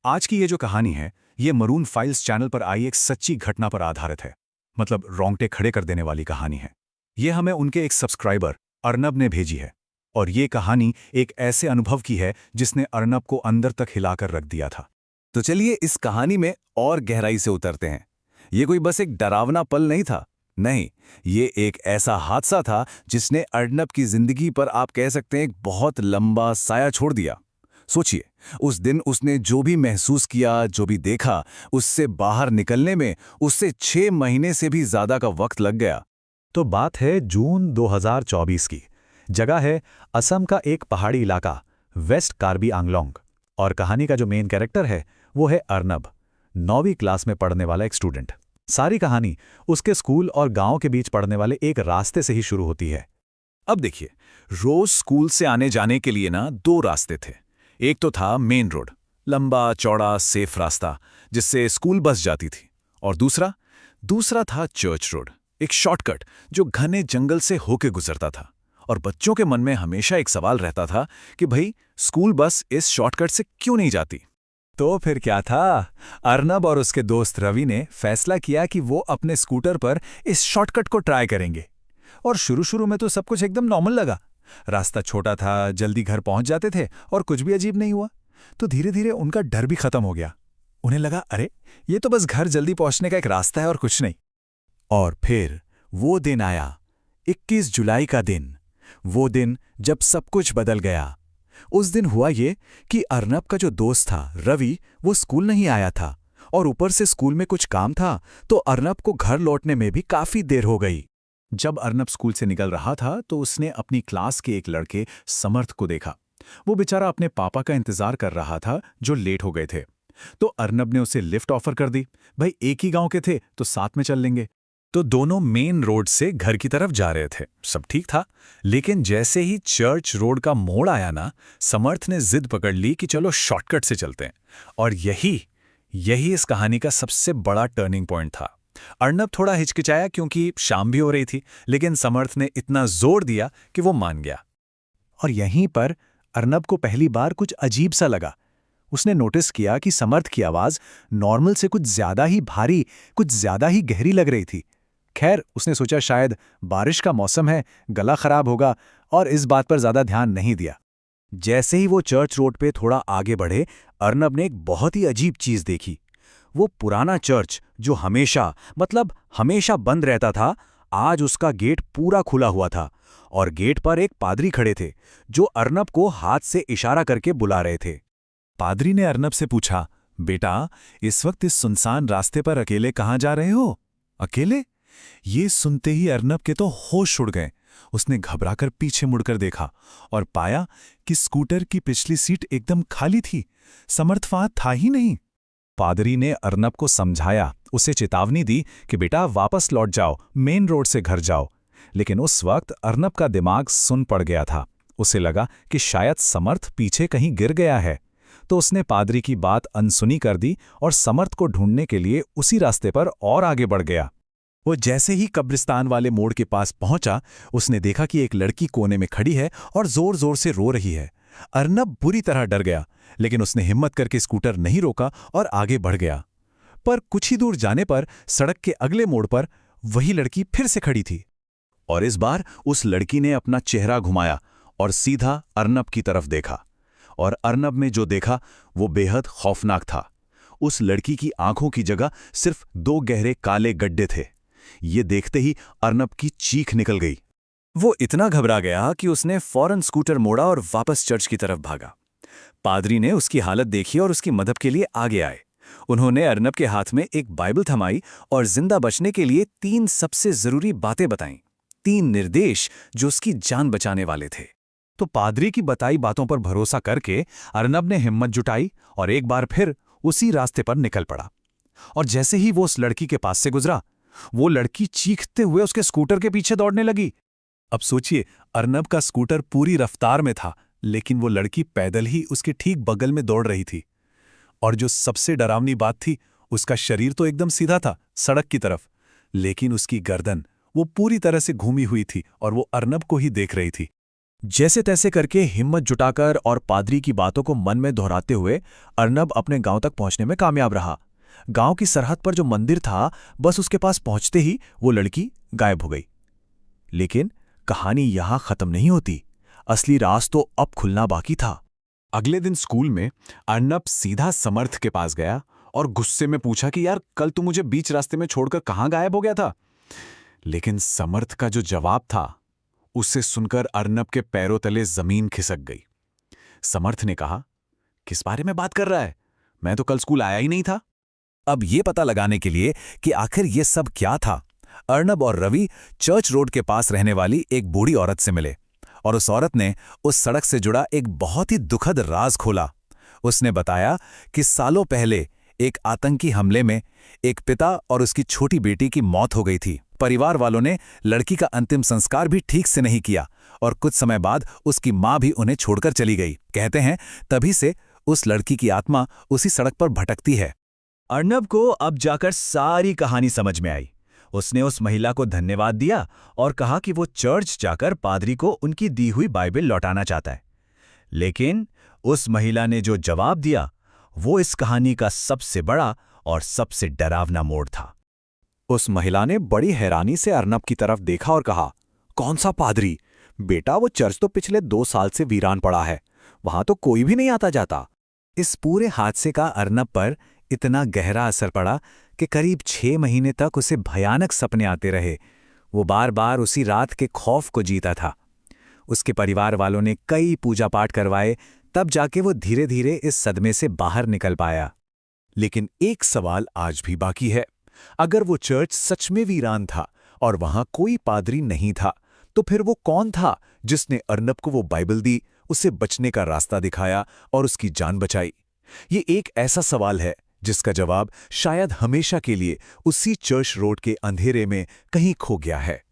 आज की ये जो कहानी है, ये मरून फाइल्स चैनल पर आई एक सच्ची घटना पर आधारित है। मतलब रोंगटे खड़े कर देने वाली कहानी है। ये हमें उनके एक सब्सक्राइबर अर्नब ने भेजी है। और ये कहानी एक ऐसे अनुभव की है जिसने अर्नब को अंदर तक हिलाकर रख दिया था। तो चलिए इस कहानी में और गहराई से उतरते हैं। ये कोई बस एक डरावना पल नहीं था। नहीं, ये एक ऐसा हादसा था जिसने अर्नब की जिंदगी पर आप कह सकते हैं एक बहुत लंबा साया छोड़ दिया। सोचिए, उस दिन उसने जो भी महसूस किया, जो भी देखा, उससे बाहर निकलने में उससे 6 महीने से भी ज्यादा का वक्त लग गया। तो बात है जून 2024 की। जगह है असम का एक पहाड़ी इलाका, वेस्ट कार्बी आंगलोंग। और कहानी का जो मेन कैरेक्टर है वो है अर्नब, 9वीं क्लास में पढ़ने वाला एक स्टूडेंट। सारी कहानी उसके स्कूल और गांव के बीच पड़ने वाले एक रास्ते से ही शुरू होती है। अब देखिए, रोज स्कूल से आने जाने के लिए ना 2 रास्ते थे। एक तो था मेन रोड, लंबा चौड़ा सेफ रास्ता जिससे स्कूल बस जाती थी। और दूसरा था चर्च रोड, एक शॉर्टकट जो घने जंगल से होके गुजरता था। और बच्चों के मन में हमेशा एक सवाल रहता था कि भाई, स्कूल बस इस शॉर्टकट से क्यों नहीं जाती। तो फिर क्या था, अर्नब और उसके दोस्त रवि ने फैसला किया कि वो अपने स्कूटर पर इस शॉर्टकट को ट्राई करेंगे। और शुरू में तो सब कुछ एकदम नॉर्मल लगा। रास्ता छोटा था, जल्दी घर पहुंच जाते थे और कुछ भी अजीब नहीं हुआ। तो धीरे धीरे उनका डर भी खत्म हो गया। उन्हें लगा, अरे ये तो बस घर जल्दी पहुंचने का एक रास्ता है और कुछ नहीं। और फिर वो दिन आया, 21 जुलाई का दिन। वो दिन जब सब कुछ बदल गया। उस दिन हुआ ये कि अर्नब का जो दोस्त था रवि, वो स्कूल नहीं आया था। और ऊपर से स्कूल में कुछ काम था, तो अर्नब को घर लौटने में भी काफी देर हो गई। जब अर्नब स्कूल से निकल रहा था तो उसने अपनी क्लास के एक लड़के समर्थ को देखा। वो बेचारा अपने पापा का इंतजार कर रहा था जो लेट हो गए थे। तो अर्नब ने उसे लिफ्ट ऑफर कर दी। भाई, एक ही गांव के थे तो साथ में चल लेंगे। तो दोनों मेन रोड से घर की तरफ जा रहे थे, सब ठीक था। लेकिन जैसे ही चर्च रोड का मोड़ आया ना, समर्थ ने जिद पकड़ ली कि चलो शॉर्टकट से चलते हैं। और यही इस कहानी का सबसे बड़ा टर्निंग पॉइंट था। अर्नब थोड़ा हिचकिचाया क्योंकि शाम भी हो रही थी, लेकिन समर्थ ने इतना जोर दिया कि वो मान गया। और यहीं पर अर्नब को पहली बार कुछ अजीब सा लगा। उसने नोटिस किया कि समर्थ की आवाज नॉर्मल से कुछ ज्यादा ही भारी, कुछ ज्यादा ही गहरी लग रही थी। खैर, उसने सोचा शायद बारिश का मौसम है, गला खराब होगा, और इस बात पर ज्यादा ध्यान नहीं दिया। जैसे ही वो चर्च रोड पे थोड़ा आगे बढ़े, अर्नब ने एक बहुत ही अजीब चीज देखी। वो पुराना चर्च जो हमेशा बंद रहता था, आज उसका गेट पूरा खुला हुआ था। और गेट पर एक पादरी खड़े थे जो अर्नब को हाथ से इशारा करके बुला रहे थे। पादरी ने अर्नब से पूछा, बेटा, इस वक्त इस सुनसान रास्ते पर अकेले कहाँ जा रहे हो? अकेले? ये सुनते ही अर्नब के तो होश उड़ गए। उसने घबराकर पीछे मुड़कर देखा और पाया कि स्कूटर की पिछली सीट एकदम खाली थी। समर्थ वहां था ही नहीं। पादरी ने अर्नब को समझाया, उसे चेतावनी दी कि बेटा वापस लौट जाओ, मेन रोड से घर जाओ। लेकिन उस वक्त अर्नब का दिमाग सुन पड़ गया था। उसे लगा कि शायद समर्थ पीछे कहीं गिर गया है। तो उसने पादरी की बात अनसुनी कर दी और समर्थ को ढूंढने के लिए उसी रास्ते पर और आगे बढ़ गया। वो जैसे ही कब्रिस्तान वाले मोड़ के पास पहुंचा, उसने देखा कि एक लड़की कोने में खड़ी है और जोर जोर से रो रही है। अर्नब बुरी तरह डर गया, लेकिन उसने हिम्मत करके स्कूटर नहीं रोका और आगे बढ़ गया। पर कुछ ही दूर जाने पर सड़क के अगले मोड़ पर वही लड़की फिर से खड़ी थी। और इस बार उस लड़की ने अपना चेहरा घुमाया और सीधा अर्नब की तरफ देखा। और अर्नब में जो देखा वो बेहद खौफनाक था। उस लड़की की आंखों की जगह सिर्फ 2 गहरे काले गड्ढे थे। ये देखते ही अर्नब की चीख निकल गई। वो इतना घबरा गया कि उसने फौरन स्कूटर मोड़ा और वापस चर्च की तरफ भागा। पादरी ने उसकी हालत देखी और उसकी मदद के लिए आगे आए। उन्होंने अर्नब के हाथ में एक बाइबल थमाई और जिंदा बचने के लिए 3 सबसे जरूरी बातें बताईं। 3 निर्देश जो उसकी जान बचाने वाले थे। तो पादरी की बताई बातों पर भरोसा करके अर्नब ने हिम्मत जुटाई और एक बार फिर उसी रास्ते पर निकल पड़ा। और जैसे ही वो उस लड़की के पास से गुजरा, वो लड़की चीखते हुए उसके स्कूटर के पीछे दौड़ने लगी। अब सोचिए, अर्नब का स्कूटर पूरी रफ्तार में था, लेकिन वो लड़की पैदल ही उसके ठीक बगल में दौड़ रही थी। और जो सबसे डरावनी बात थी, उसका शरीर तो एकदम सीधा था, सड़क की तरफ, लेकिन उसकी गर्दन वो पूरी तरह से घूमी हुई थी और वो अर्नब को ही देख रही थी। जैसे तैसे करके हिम्मत जुटाकर और पादरी की बातों को मन में दोहराते हुए अर्नब अपने गांव तक पहुंचने में कामयाब रहा। गांव की सरहद पर जो मंदिर था, बस उसके पास पहुंचते ही वो लड़की गायब हो गई। लेकिन कहानी यहां खत्म नहीं होती। असली राज तो अब खुलना बाकी था। अगले दिन स्कूल में अर्नब सीधा समर्थ के पास गया और गुस्से में पूछा कि यार कल तू मुझे बीच रास्ते में छोड़कर कहां गायब हो गया था। लेकिन समर्थ का जो जवाब था, उसे सुनकर अर्नब के पैरों तले जमीन खिसक गई। समर्थ ने कहा, किस बारे में बात कर रहा है? मैं तो कल स्कूल आया ही नहीं था। अब ये पता लगाने के लिए कि आखिर ये सब क्या था, अर्नब और रवि चर्च रोड के पास रहने वाली एक बूढ़ी औरत से मिले और उस औरत ने उस सड़क से जुड़ा एक बहुत ही दुखद राज खोला। उसने बताया कि सालों पहले एक आतंकी हमले में एक पिता और उसकी छोटी बेटी की मौत हो गई थी। परिवार वालों ने लड़की का अंतिम संस्कार भी ठीक से नहीं किया और कुछ समय बाद उसकी मां भी उन्हें छोड़कर चली गई। कहते हैं तभी से उस लड़की की आत्मा उसी सड़क पर भटकती है। अर्नब को अब जाकर सारी कहानी समझ में आई। उसने उस महिला को धन्यवाद दिया और कहा कि वो चर्च जाकर पादरी को उनकी दी हुई बाइबल लौटाना चाहता है। लेकिन उस महिला ने जो जवाब दिया, वो इस कहानी का सबसे बड़ा और सबसे डरावना मोड़ था। उस महिला ने बड़ी हैरानी से अर्नब की तरफ देखा और कहा, कौन सा पादरी? बेटा, वो चर्च तो पिछले 2 साल से वीरान पड़ा है, वहां तो कोई भी नहीं आता जाता। इस पूरे हादसे का अर्नब पर इतना गहरा असर पड़ा कि करीब 6 महीने तक उसे भयानक सपने आते रहे। वो बार बार उसी रात के खौफ को जीता था। उसके परिवार वालों ने कई पूजा पाठ करवाए, तब जाके वो धीरे धीरे इस सदमे से बाहर निकल पाया। लेकिन एक सवाल आज भी बाकी है। अगर वो चर्च सच में वीरान था और वहां कोई पादरी नहीं था, तो फिर वो कौन था जिसने अर्नब को वो बाइबल दी, उसे बचने का रास्ता दिखाया और उसकी जान बचाई? ये एक ऐसा सवाल है जिसका जवाब शायद हमेशा के लिए उसी चर्च रोड के अंधेरे में कहीं खो गया है।